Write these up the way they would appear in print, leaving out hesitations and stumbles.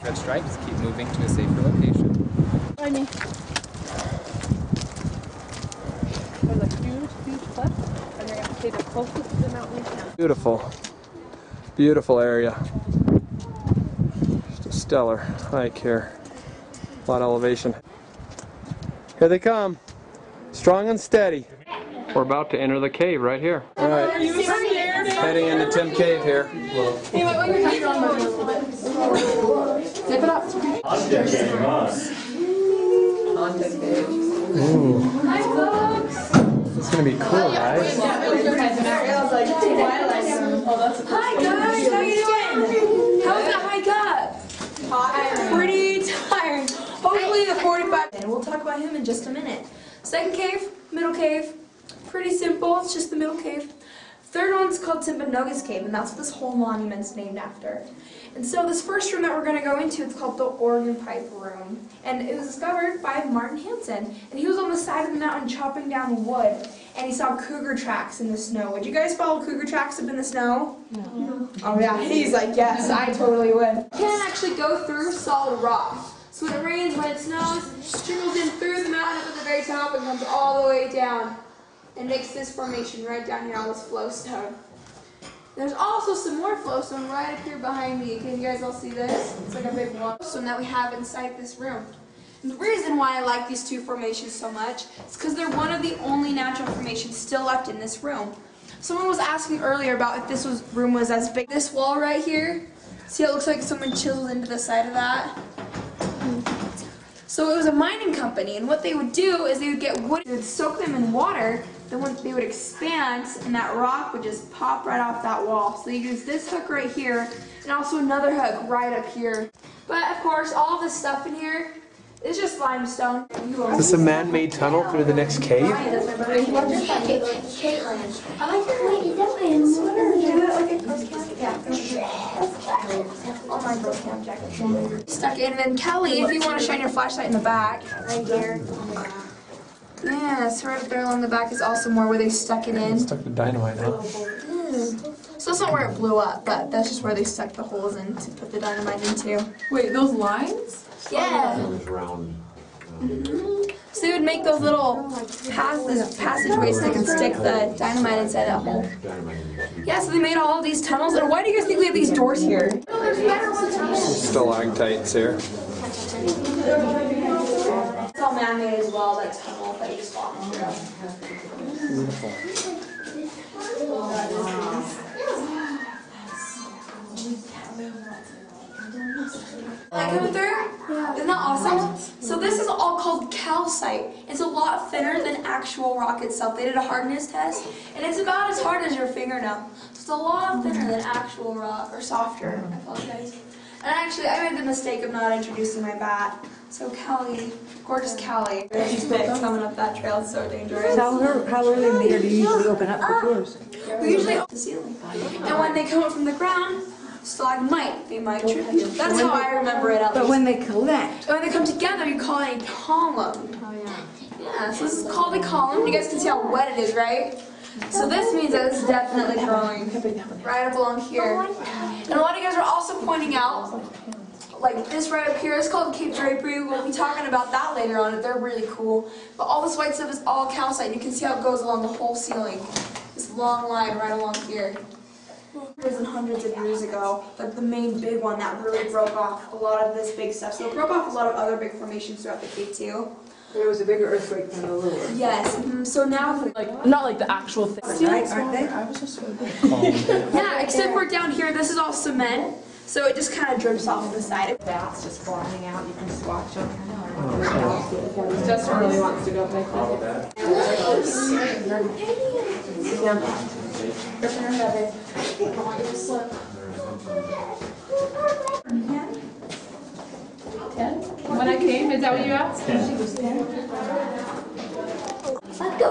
Red stripes, keep moving to a safer location. There's a huge, huge cliff, and you're going to stay the closest to the mountain you can. Beautiful, beautiful area. Just a stellar hike here. A lot of elevation. Here they come, strong and steady. We're about to enter the cave right here. All right, heading into Tim Cave here. Hey, what you're talking about? Zip it up. Ooh. Hi, folks. It's gonna be cool, guys. Hi, guys. How you doing? How was that hike up? Tired. Pretty tired. Hopefully the 45. And we'll talk about him in just a minute. Second cave, middle cave. Pretty simple. It's just the middle cave. Third one's called Timpanogos Cave, and that's what this whole monument's named after. And so this first room that we're going to go into, it's called the organ pipe room. And it was discovered by Martin Hansen. And he was on the side of the mountain chopping down wood, and he saw cougar tracks in the snow. Would you guys follow cougar tracks up in the snow? No. Oh yeah, he's like, yes, I totally would. You can't actually go through solid rock. So when it rains, when it snows, it trickles in through the mountain up at the very top and comes all the way down. And makes this formation right down here on this flowstone. There's also some more flowstone right up here behind me. Can you guys all see this? It's like a big flowstone that we have inside this room. And the reason why I like these two formations so much is because they're one of the only natural formations still left in this room. Someone was asking earlier about if this room was as big. This wall right here, see how it looks like someone chiseled into the side of that? So it was a mining company, and what they would do is they would get wood, they would soak them in water, then when they would expand, and that rock would just pop right off that wall. So you use this hook right here, and also another hook right up here. But of course, all this stuff in here is just limestone. Is this a man-made tunnel through the next cave? Caitlin. I like your lady, definitely sweater. Oh my girl camp jacket. Stuck in, and then Kelly, if you want to shine your flashlight in the back, right here. Yeah, so right up there along the back is also more where they stuck it in. Stuck the dynamite in. So that's not where it blew up, but that's just where they stuck the holes in to put the dynamite into. Wait, those lines? Yeah. So they would make those little passageways so they can stick the dynamite inside that hole. Yeah, so they made all of these tunnels. And why do you guys think we have these doors here? Oh, there's better ones. Stalactites here. It's all man-made as well, that tunnel that you just walk through. Beautiful. Like coming through? Yeah. Isn't that awesome? So this is all called calcite. It's a lot thinner than actual rock itself. They did a hardness test, and it's about as hard as your fingernail. So it's a lot thinner than actual rock, or softer. I apologize. And actually, I made the mistake of not introducing my bat. So Callie, gorgeous Callie. She's coming up that trail. It's so dangerous. Tell her how early in the year do you usually open up for tours? We usually open the ceiling. And when they come up from the ground, stalagmite, they might trip you. That's how I remember it at least. But when they collect. When they come together, you call it a column. Oh yeah. Yeah, so this is called a column. You guys can see how wet it is, right? So this means that it's definitely growing right up along here. And a lot of you guys are also pointing out, like this right up here is called Cape Drapery. We'll be talking about that later on. They're really cool. But all this white stuff is all calcite. You can see how it goes along the whole ceiling. This long line right along here. Hundreds and hundreds of years ago, but the main big one that really broke off a lot of this big stuff. So it broke off a lot of other big formations throughout the cave too. There was a bigger earthquake than the little one. Yes. So now, Like, not like the actual thing. Right, aren't they? yeah, except for down here, this is all cement. So it just kind of drips off the side. Bats just flying out, you can just watch them. Justin really wants to go play. When I came, is that what you asked? Let's go.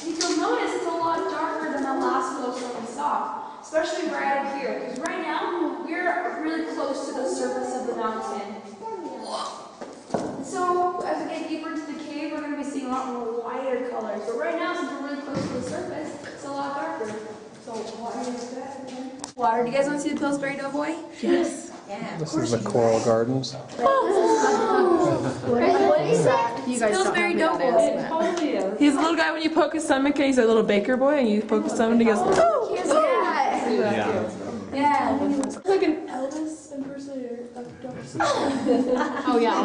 You'll notice it's a lot darker than the last flowstone we saw, especially right up here, because right now we're really close to the surface of the mountain. So as we get deeper into the cave, we're going to be seeing a lot more lighter colors. But right now, since we're really close to the surface, it's a lot darker. So water. Do you guys want to see the Pillsbury Doughboy? Yes. This is the Coral Gardens. What is that? You guys Pillsbury don't know who that is. He's a little guy when you poke his stomach and he's a little baker boy and you poke his stomach and he goes, oh! Yeah. It's like an Elvis impersonator of Darcy. Oh yeah,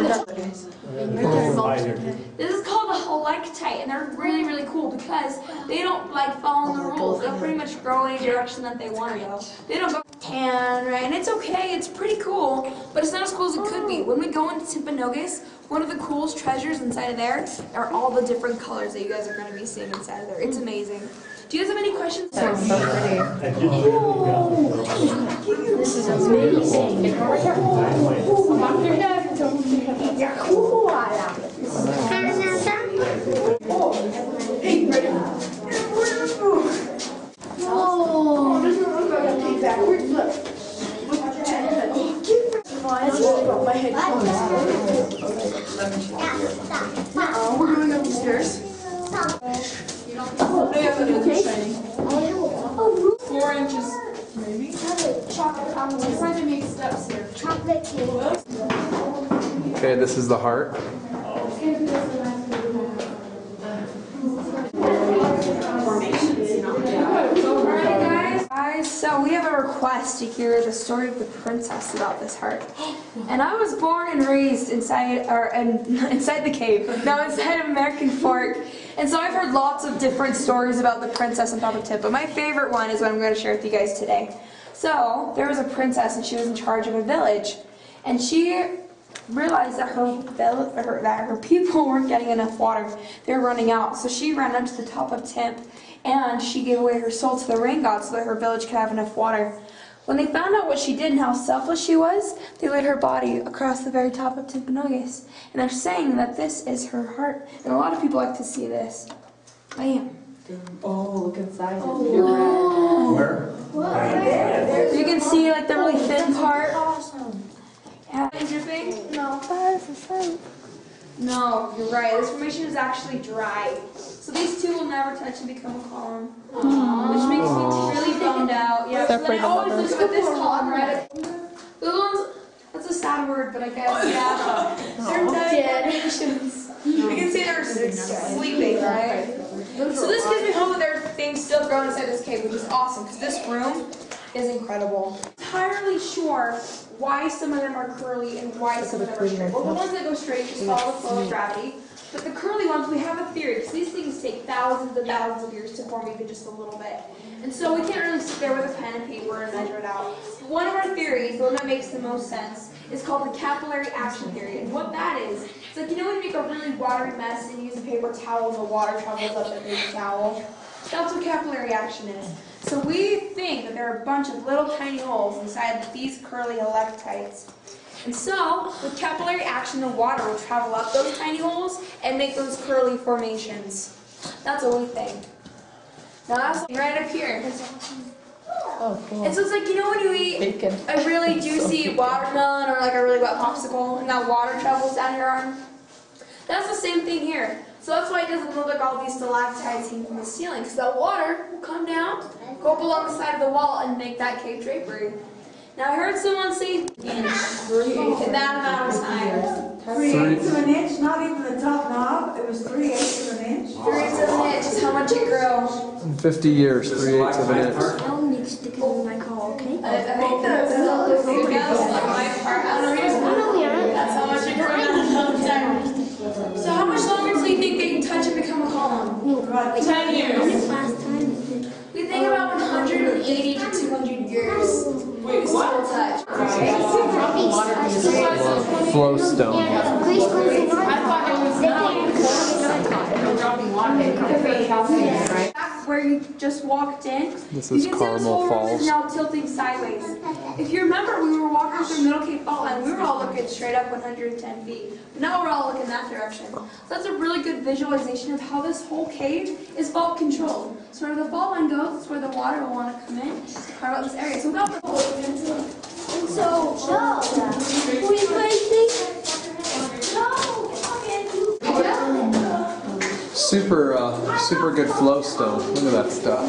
This is called a helictite, and they're really, really cool because they don't like follow the rules. They'll pretty much grow any direction that they want to go. They don't go tan, right? And it's okay, it's pretty cool, but it's not as cool as it could be. When we go into Timpanogos, one of the coolest treasures inside of there are all the different colors that you guys are going to be seeing inside of there. It's amazing. Do you guys have any questions? This is amazing. Lock your head. Don't move your head. Hey, ready? Oh, this one looks like a thing backwards. Look. I just got my head closed. We're going up the stairs. They have the shiny. 4 inches, maybe. We're trying to make steps here. Okay, this is the heart. Guys, so we have a request to hear the story of the princess about this heart. And I was born and raised inside the cave, no, inside of American Fork. And so I've heard lots of different stories about the princess and Papa Tip, but my favorite one is what I'm going to share with you guys today. So there was a princess and she was in charge of a village, and she realized that her people weren't getting enough water. They were running out. So she ran up to the top of Timp and she gave away her soul to the rain god so that her village could have enough water. When they found out what she did and how selfless she was, they laid her body across the very top of Timpanogos. And they're saying that this is her heart. And a lot of people like to see this. Bam. Oh, look inside. Where? You can see like the really thin part. Awesome. Yeah. Dripping? No. No, you're right. This formation is actually dry. So these two will never touch and become a column. Which makes me really bummed out. Yeah, so then I always look at this column, right? The ones, that's a sad word, but I guess, yeah. They're dead formations. You can see they're sleeping, right? So this gives me hope that there are things still growing inside this cave, which is awesome, because this room is incredible. I'm entirely sure why some of them are curly and why some of them are straight. Well, the ones that go straight just follow the flow of gravity. But the curly ones, we have a theory, because these things take thousands and thousands of years to form even just a little bit. And so we can't really sit there with a pen and paper and measure it out. One of our theories, the one that makes the most sense, is called the capillary action theory. And what that is, it's like, you know when you make a really watery mess and you use a paper towel and the water travels up the paper towel? That's what capillary action is. So we think that there are a bunch of little tiny holes inside these curly helictites. And so, with capillary action, the water will travel up those tiny holes and make those curly formations. That's what we think. Now that's right up here. Oh, cool. And so it's like, you know when you eat Bacon. a really juicy watermelon or like a really wet popsicle and that water travels down your arm? That's the same thing here. So that's why it doesn't look like all these stalactites hanging from the ceiling, because that water will come down, go up along the side of the wall, and make that cave drapery. Now I heard someone say inch in that amount of time. 3/8 of an inch, not even the top knob. It was 3/8 of an inch. 3/8 of an inch is how much it grew. In 50 years, 3/8 of an inch. I'll need to stick it in my car, okay? I think that's like my part. I don't know. That's how much it grew. So how much longer do you think they can touch and become a column? 10 years. Last time. We think about 180 to 200 years. Wait, what? Touch. Flow stone. Where you just walked in, This you is can see this whole Carmel room is Falls. now tilting sideways. If you remember, we were walking through Middle Cape Fault Line, we were all looking straight up 110 feet. But now we're all looking that direction. So that's a really good visualization of how this whole cave is fault controlled. So where the fault line goes, that's where the water will want to come in to carve out this area. So without the Who is waiting? Super good flow stone. Look at that stuff.